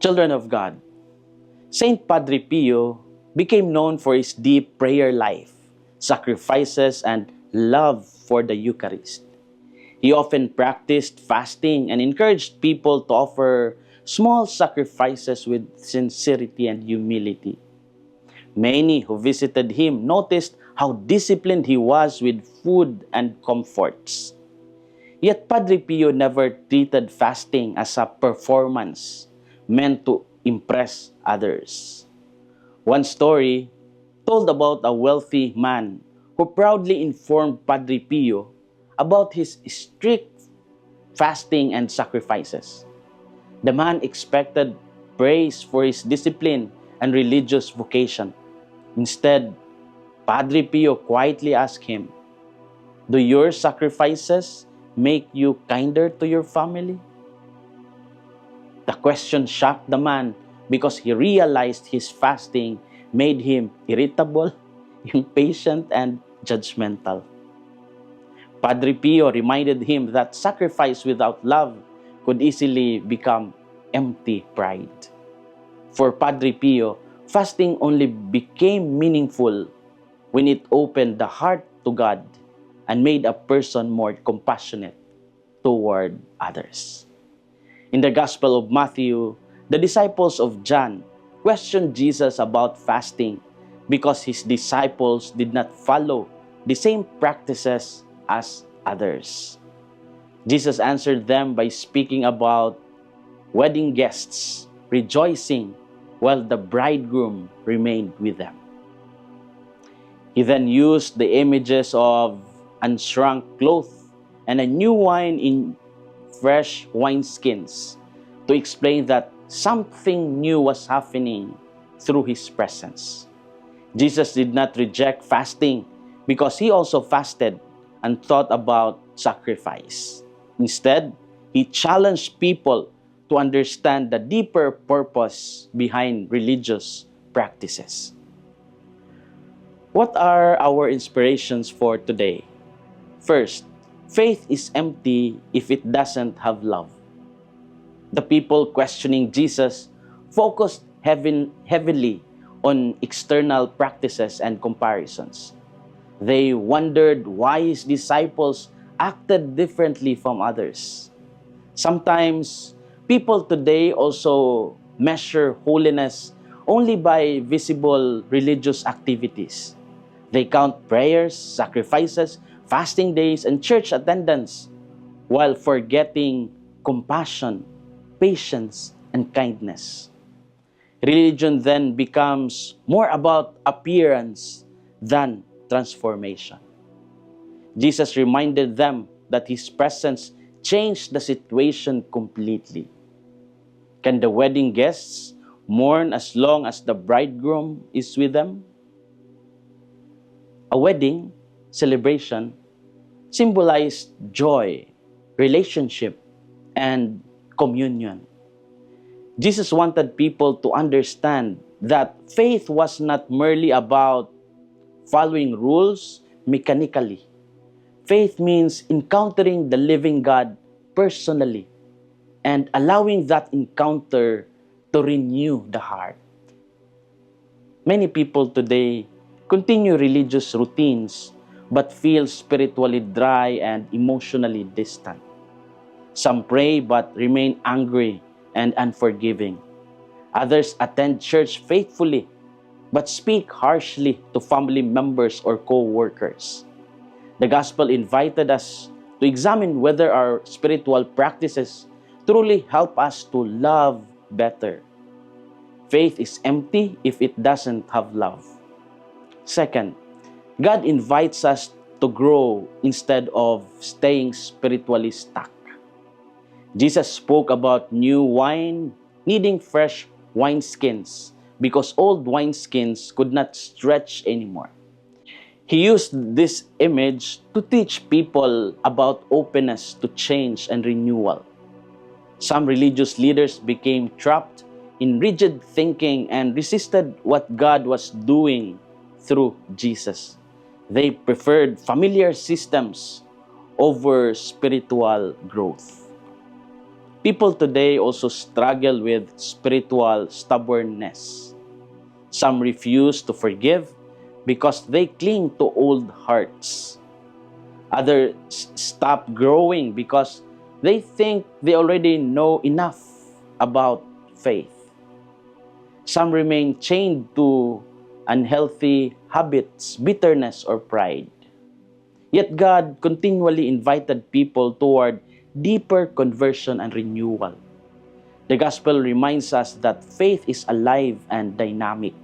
Children of God, Saint Padre Pio became known for his deep prayer life, sacrifices, and love for the Eucharist. He often practiced fasting and encouraged people to offer small sacrifices with sincerity and humility. Many who visited him noticed how disciplined he was with food and comforts. Yet Padre Pio never treated fasting as a performance meant to impress others. One story told about a wealthy man who proudly informed Padre Pio about his strict fasting and sacrifices. The man expected praise for his discipline and religious vocation. Instead, Padre Pio quietly asked him, "Do your sacrifices make you kinder to your family?" The question shocked the man because he realized his fasting made him irritable, impatient, and judgmental. Padre Pio reminded him that sacrifice without love could easily become empty pride. For Padre Pio, fasting only became meaningful when it opened the heart to God and made a person more compassionate toward others. In the Gospel of Matthew, the disciples of John questioned Jesus about fasting because his disciples did not follow the same practices as others. Jesus answered them by speaking about wedding guests rejoicing while the bridegroom remained with them. He then used the images of unshrunk cloth and a new wine in fresh wineskins to explain that something new was happening through his presence. Jesus did not reject fasting because he also fasted and thought about sacrifice. Instead, he challenged people to understand the deeper purpose behind religious practices. What are our inspirations for today? First, faith is empty if it doesn't have love. The people questioning Jesus focused heavily on external practices and comparisons. They wondered why his disciples acted differently from others. Sometimes, people today also measure holiness only by visible religious activities. They count prayers, sacrifices, fasting days, and church attendance while forgetting compassion, patience, and kindness. Religion then becomes more about appearance than transformation. Jesus reminded them that his presence changed the situation completely. Can the wedding guests mourn as long as the bridegroom is with them? A wedding celebration symbolized joy, relationship, and communion. Jesus wanted people to understand that faith was not merely about following rules mechanically. Faith means encountering the living God personally and allowing that encounter to renew the heart. Many people today continue religious routines but feel spiritually dry and emotionally distant. Some pray but remain angry and unforgiving. Others attend church faithfully but speak harshly to family members or co-workers. The gospel invited us to examine whether our spiritual practices truly help us to love better. Faith is empty if it doesn't have love. Second, God invites us to grow instead of staying spiritually stuck. Jesus spoke about new wine needing fresh wineskins because old wineskins could not stretch anymore. He used this image to teach people about openness to change and renewal. Some religious leaders became trapped in rigid thinking and resisted what God was doing through Jesus. They preferred familiar systems over spiritual growth. People today also struggle with spiritual stubbornness. Some refuse to forgive because they cling to old hearts. Others stop growing because they think they already know enough about faith. Some remain chained to unhealthy habits, bitterness, or pride. Yet God continually invited people toward deeper conversion and renewal. The gospel reminds us that faith is alive and dynamic.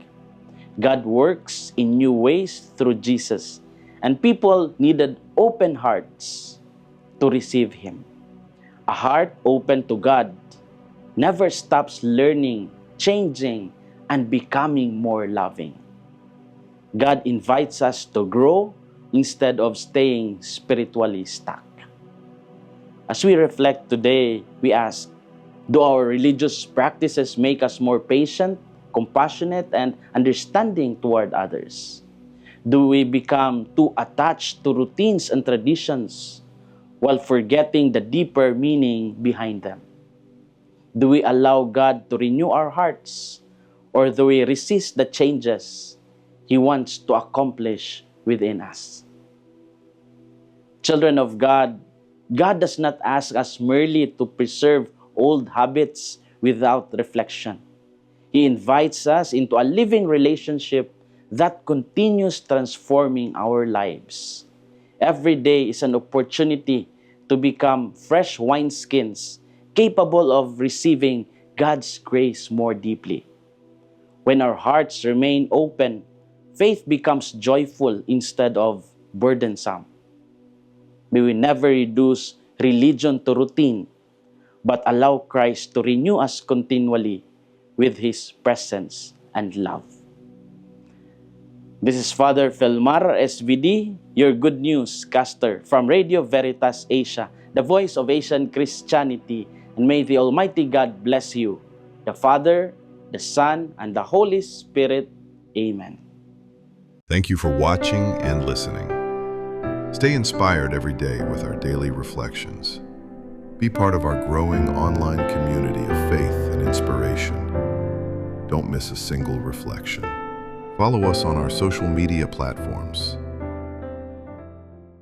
God works in new ways through Jesus, and people needed open hearts to receive Him. A heart open to God never stops learning, changing, and becoming more loving. God invites us to grow instead of staying spiritually stuck. As we reflect today, we ask, do our religious practices make us more patient, compassionate, and understanding toward others? Do we become too attached to routines and traditions while forgetting the deeper meaning behind them? Do we allow God to renew our hearts, or do we resist the changes He wants to accomplish within us? Children of God, God does not ask us merely to preserve old habits without reflection. He invites us into a living relationship that continues transforming our lives. Every day is an opportunity to become fresh wineskins, capable of receiving God's grace more deeply. When our hearts remain open, faith becomes joyful instead of burdensome. May we never reduce religion to routine, but allow Christ to renew us continually with His presence and love. This is Father Felmar SVD, your Good News caster from Radio Veritas Asia, the voice of Asian Christianity, and may the Almighty God bless you, the Father, the Son, and the Holy Spirit. Amen. Thank you for watching and listening. Stay inspired every day with our daily reflections. Be part of our growing online community of faith and inspiration. Don't miss a single reflection. Follow us on our social media platforms